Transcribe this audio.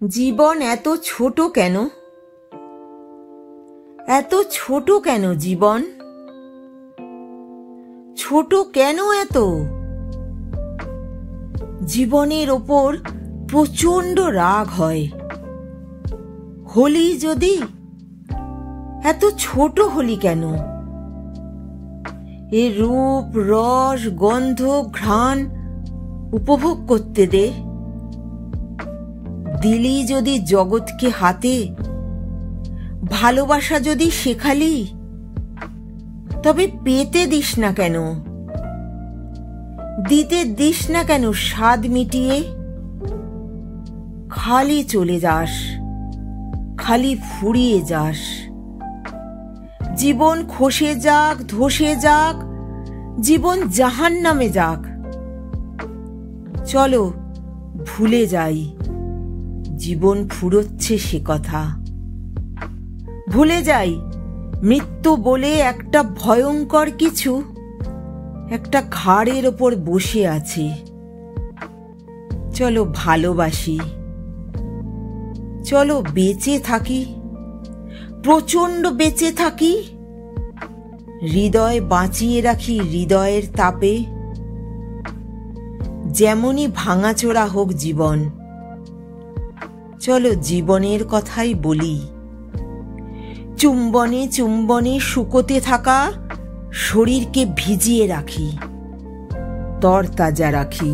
জীবন এত ছোট কেন? এত ছোট কেন জীবন? ছোট কেন এত? জীবনের ওপর প্রচণ্ড রাগ হয়। হলি যদি, এত ছোট হলি কেন? এর রূপ, রস, গন্ধ, ঘ্রাণ উপভোগ করতে দে। দিলি যদি জগৎকে হাতে, ভালোবাসা যদি শেখালি, তবে পেতে দিস না কেন? দিতে দিস না কেন স্বাদ মিটিয়ে? খালি চলে যাস, খালি ফুরিয়ে যাস। জীবন খসে যাক, ধসে যাক, জীবন জাহান্নামে যাক। চলো ভুলে যাই জীবন ফুরোচ্ছে সে কথা। ভুলে যাই মৃত্যু বলে একটা ভয়ঙ্কর কিছু একটা ঘাড়ের ওপর বসে আছে। চলো ভালোবাসি, চলো বেঁচে থাকি, প্রচণ্ড বেঁচে থাকি। হৃদয় বাঁচিয়ে রাখি হৃদয়ের তাপে। যেমনই ভাঙাচোরা হোক জীবন, চলো জীবনের কথাই বলি। চুম্বনে চুম্বনে শুকোতে থাকা শরীরকে ভিজিয়ে রাখি, তরতাজা রাখি।